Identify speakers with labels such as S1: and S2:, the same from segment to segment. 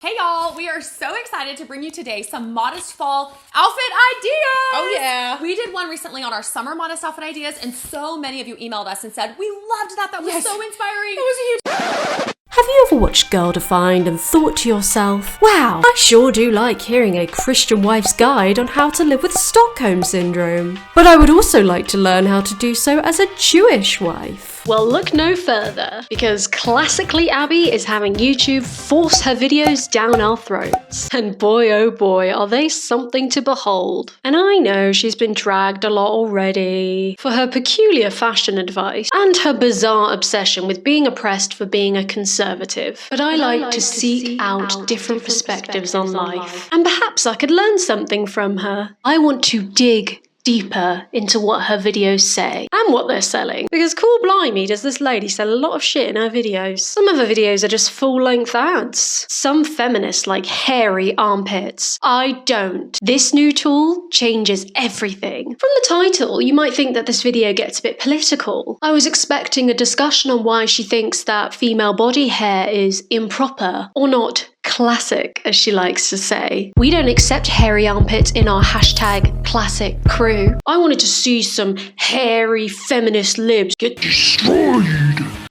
S1: Hey y'all, we are so excited to bring you today some modest fall outfit ideas.
S2: Oh yeah.
S1: We did one recently on our summer modest outfit ideas and so many of you emailed us and said, we loved that. That was so inspiring.
S2: It was a huge...
S3: Have you ever watched Girl Defined and thought to yourself, wow, I sure do like hearing a Christian wife's guide on how to live with Stockholm Syndrome. But I would also like to learn how to do so as a Jewish wife.
S4: Well, look no further, because classically Abby is having YouTube force her videos down our throats. And boy oh boy, are they something to behold. And I know she's been dragged a lot already for her peculiar fashion advice and her bizarre obsession with being oppressed for being a conservative. But I like to seek out different perspectives on life. And perhaps I could learn something from her. I want to dig deeper into what her videos say and what they're selling. Because cool blimey does this lady sell a lot of shit in her videos. Some of her videos are just full-length ads. Some feminists like hairy armpits. I don't. This new tool changes everything. From the title, you might think that this video gets a bit political. I was expecting a discussion on why she thinks that female body hair is improper or not classic, as she likes to say. We don't accept hairy armpits in our hashtag classic crew. I wanted to see some hairy feminist libs get destroyed.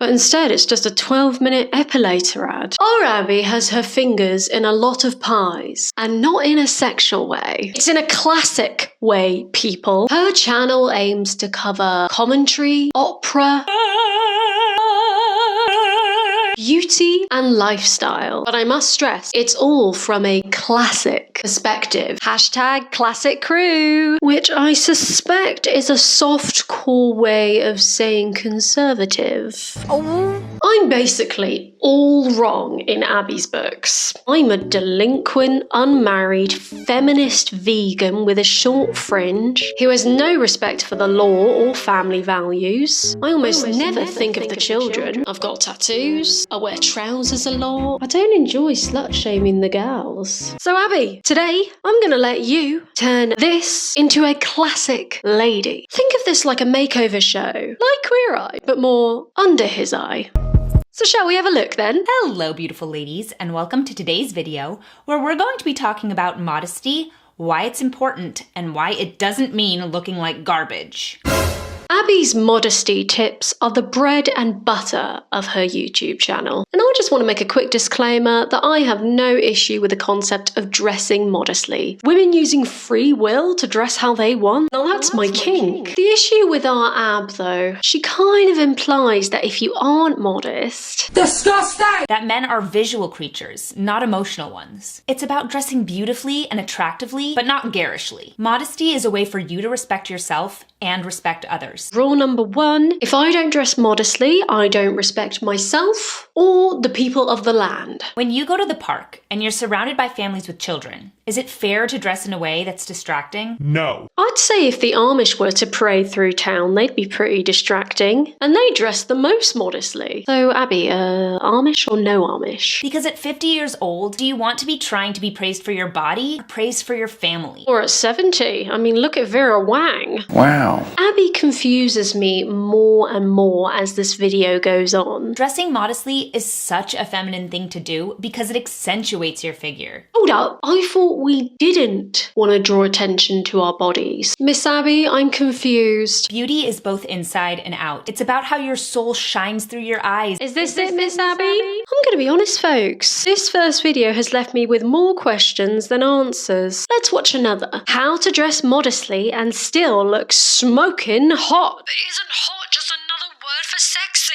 S4: But instead it's just a 12-minute epilator ad. Our Abby has her fingers in a lot of pies. And not in a sexual way. It's in a classic way, people. Her channel aims to cover commentary, opera, beauty and lifestyle. But I must stress, it's all from a classic perspective. Hashtag classic crew, which I suspect is a soft-core way of saying conservative. I'm basically all wrong in Abby's books. I'm a delinquent, unmarried, feminist vegan with a short fringe who has no respect for the law or family values. I almost never think of the children. I've got tattoos. I wear trousers a lot. I don't enjoy slut-shaming the gals. So Abby, today I'm gonna let you turn this into a classic lady. Think of this like a makeover show, like Queer Eye, but more under his eye. So shall we have a look then?
S2: Hello beautiful ladies, and welcome to today's video where we're going to be talking about modesty, why it's important, and why it doesn't mean looking like garbage.
S4: Abby's modesty tips are the bread and butter of her YouTube channel. And I just want to make a quick disclaimer that I have no issue with the concept of dressing modestly. Women using free will to dress how they want? Now that's my kink. The issue with our Ab though, she kind of implies that if you aren't modest... Disgusting!
S2: That men are visual creatures, not emotional ones. It's about dressing beautifully and attractively, but not garishly. Modesty is a way for you to respect yourself and respect others.
S4: Rule number 1, if I don't dress modestly, I don't respect myself or the people of the land.
S2: When you go to the park and you're surrounded by families with children, is it fair to dress in a way that's distracting?
S5: No.
S4: I'd say if the Amish were to parade through town, they'd be pretty distracting. And they dress the most modestly. So Abby, Amish or no Amish?
S2: Because at 50 years old, do you want to be trying to be praised for your body or praised for your family?
S4: Or at 70? I mean, look at Vera Wang.
S5: Wow.
S4: Abby confuses me more and more as this video goes on.
S2: Dressing modestly is such a feminine thing to do because it accentuates your figure.
S4: Hold up, I thought we didn't want to draw attention to our bodies. Miss Abby, I'm confused.
S2: Beauty is both inside and out. It's about how your soul shines through your eyes.
S4: Is this it, Miss Abby? I'm gonna be honest, folks. This first video has left me with more questions than answers. Let's watch another. How to dress modestly and still look smoking hot. But isn't hot just another word for sexy?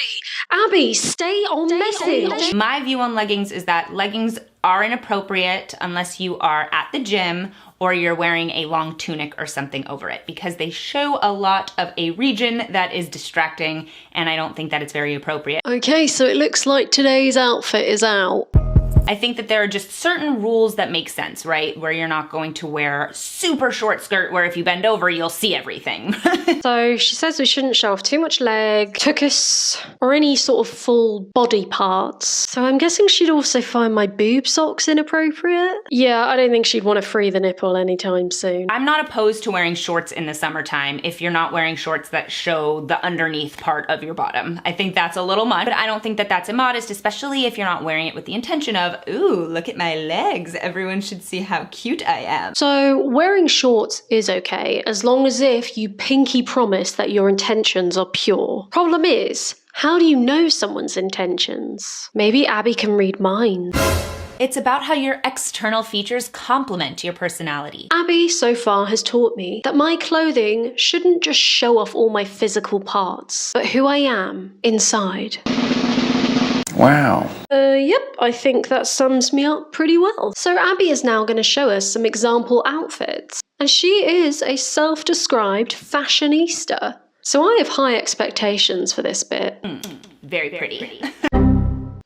S4: Abby, stay on message.
S2: My view on leggings is that leggings are inappropriate unless you are at the gym or you're wearing a long tunic or something over it, because they show a lot of a region that is distracting, and I don't think that it's very appropriate.
S4: Okay, so it looks like today's outfit is out.
S2: I think that there are just certain rules that make sense, right? Where you're not going to wear super short skirt where if you bend over, you'll see everything.
S4: So she says we shouldn't show off too much leg, tuchus, or any sort of full body parts. So I'm guessing she'd also find my boob socks inappropriate. Yeah, I don't think she'd want to free the nipple anytime soon.
S2: I'm not opposed to wearing shorts in the summertime if you're not wearing shorts that show the underneath part of your bottom. I think that's a little much, but I don't think that that's immodest, especially if you're not wearing it with the intention of ooh, look at my legs. Everyone should see how cute I am.
S4: So wearing shorts is okay, as long as if you pinky promise that your intentions are pure. Problem is, how do you know someone's intentions? Maybe Abby can read minds.
S2: It's about how your external features complement your personality.
S4: Abby so far has taught me that my clothing shouldn't just show off all my physical parts, but who I am inside.
S5: Wow.
S4: Yep, I think that sums me up pretty well. So Abby is now going to show us some example outfits. And she is a self-described fashionista. So I have high expectations for this bit.
S2: Very pretty.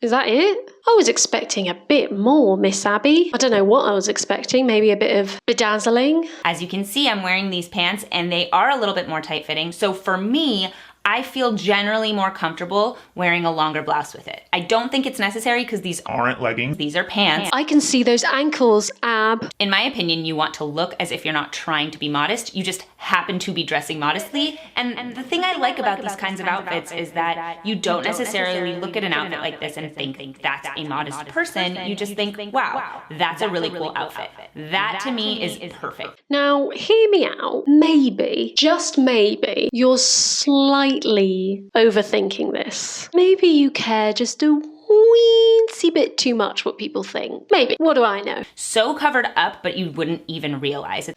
S4: Is that it? I was expecting a bit more, Miss Abby. I don't know what I was expecting, maybe a bit of bedazzling.
S2: As you can see, I'm wearing these pants and they are a little bit more tight-fitting. So for me, I feel generally more comfortable wearing a longer blouse with it. I don't think it's necessary because these
S5: Aren't leggings.
S2: These are pants.
S4: I can see those ankles, Ab.
S2: In my opinion, you want to look as if you're not trying to be modest. You just happen to be dressing modestly. And the thing I like about these kinds of outfits is that you don't necessarily look at an outfit like this and think that's a modest person. You just think, wow, that's a really cool outfit. That to me is perfect.
S4: Now, hear me out. Maybe, just maybe, you're slightly overthinking this. Maybe you care just a weensy bit too much what people think. Maybe. What do I know?
S2: So covered up, but you wouldn't even realize it.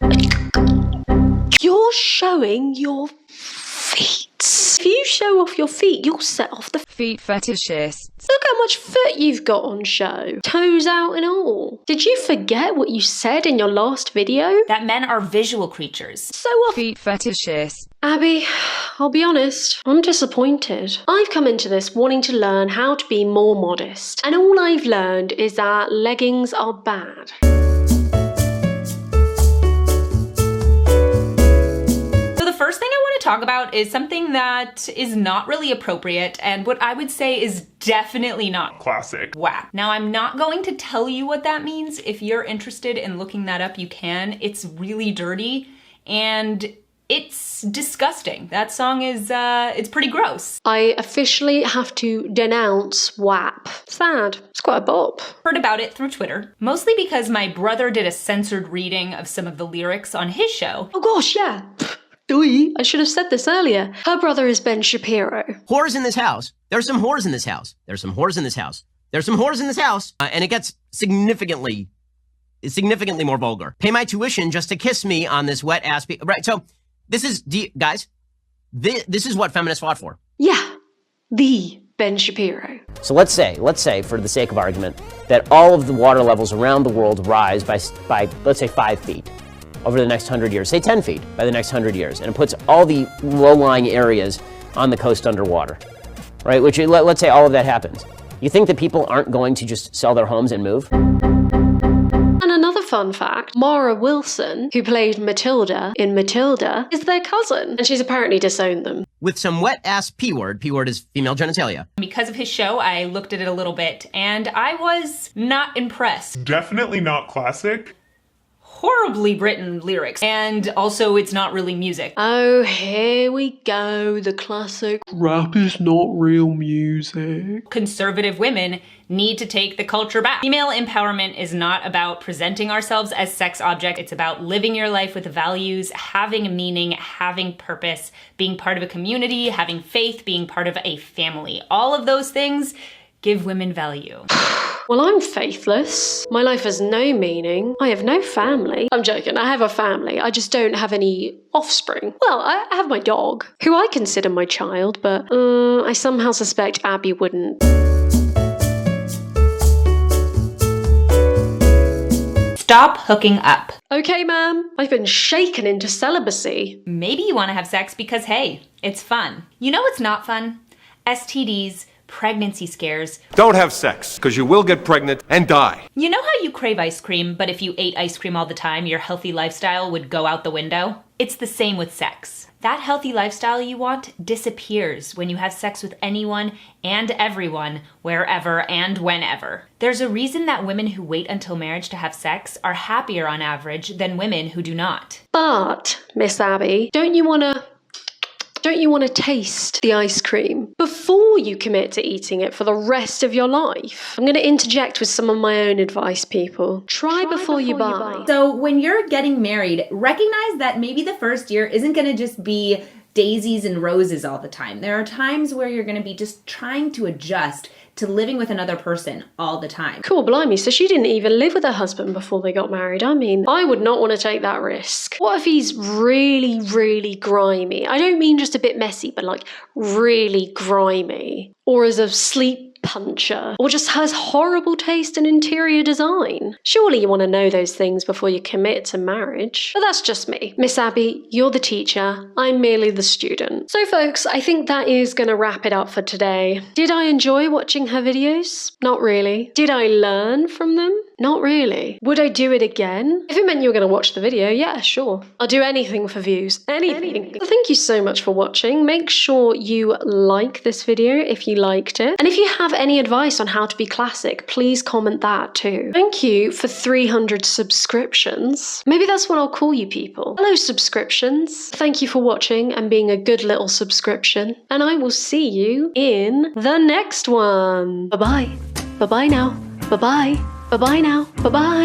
S4: You're showing your feet. If you show off your feet, you'll set off the
S6: Feet fetishists.
S4: Look how much foot you've got on show. Toes out and all. Did you forget what you said in your last video?
S2: That men are visual creatures.
S4: So off.
S6: Feet fetishists.
S4: Abby, I'll be honest, I'm disappointed. I've come into this wanting to learn how to be more modest, and all I've learned is that leggings are bad.
S2: First thing I want to talk about is something that is not really appropriate and what I would say is definitely not
S5: Classic.
S2: WAP. Now, I'm not going to tell you what that means. If you're interested in looking that up, you can. It's really dirty and it's disgusting. That song is, it's pretty gross.
S4: I officially have to denounce WAP. Sad. It's quite a bop.
S2: Heard about it through Twitter, mostly because my brother did a censored reading of some of the lyrics on his show.
S4: Oh gosh, yeah. I should have said this earlier. Her brother is Ben Shapiro.
S7: Whores in this house. There's some whores in this house. There's some whores in this house. There's some whores in this house. And it gets significantly more vulgar. Pay my tuition just to kiss me on this wet ass. Right. So this is, guys, this is what feminists fought for.
S4: Yeah. The Ben Shapiro.
S7: So let's say, for the sake of argument, that all of the water levels around the world rise by let's say 5 feet. Over the next 100 years, say 10 feet by the next 100 years, and it puts all the low-lying areas on the coast underwater, right? Which, let's say all of that happens. You think that people aren't going to just sell their homes and move?
S4: And another fun fact, Mara Wilson, who played Matilda in Matilda, is their cousin, and she's apparently disowned them.
S7: With some wet-ass P-word. P-word is female genitalia.
S2: Because of his show, I looked at it a little bit, and I was not impressed.
S5: Definitely not classic.
S2: Horribly written lyrics, and also it's not really music.
S4: Oh, here we go, the classic.
S8: Rap is not real music.
S2: Conservative women need to take the culture back. Female empowerment is not about presenting ourselves as sex objects. It's about living your life with values, having meaning, having purpose, being part of a community, having faith, being part of a family. All of those things give women value.
S4: Well, I'm faithless. My life has no meaning. I have no family. I'm joking, I have a family. I just don't have any offspring. Well, I have my dog, who I consider my child, but I somehow suspect Abby wouldn't.
S2: Stop hooking up.
S4: Okay, ma'am. I've been shaken into celibacy.
S2: Maybe you want to have sex because, hey, it's fun. You know what's not fun? STDs, pregnancy scares.
S9: Don't have sex, because you will get pregnant and die.
S2: You know how you crave ice cream, but if you ate ice cream all the time, your healthy lifestyle would go out the window? It's the same with sex. That healthy lifestyle you want disappears when you have sex with anyone and everyone, wherever and whenever. There's a reason that women who wait until marriage to have sex are happier on average than women who do not.
S4: But, Miss Abby, don't you want to Don't you want to taste the ice cream before you commit to eating it for the rest of your life? I'm going to interject with some of my own advice, people. Try before you buy.
S2: So when you're getting married, recognize that maybe the first year isn't going to just be daisies and roses all the time. There are times where you're going to be just trying to adjust to living with another person all the time.
S4: Cool, blimey, so she didn't even live with her husband before they got married. I mean, I would not want to take that risk. What if he's really, really grimy? I don't mean just a bit messy, but like really grimy. Or as a sleep puncher, or just has horrible taste in interior design. Surely you want to know those things before you commit to marriage. But that's just me. Miss Abby, you're the teacher. I'm merely the student. So folks, I think that is going to wrap it up for today. Did I enjoy watching her videos? Not really. Did I learn from them? Not really. Would I do it again? If it meant you were going to watch the video, yeah, sure. I'll do anything for views. Anything. So thank you so much for watching. Make sure you like this video if you liked it. And if you have any advice on how to be classic, please comment that too. Thank you for 300 subscriptions. Maybe that's what I'll call you people. Hello, subscriptions. Thank you for watching and being a good little subscription. And I will see you in the next one. Bye-bye. Bye-bye now. Bye-bye. Bye-bye now. Bye-bye.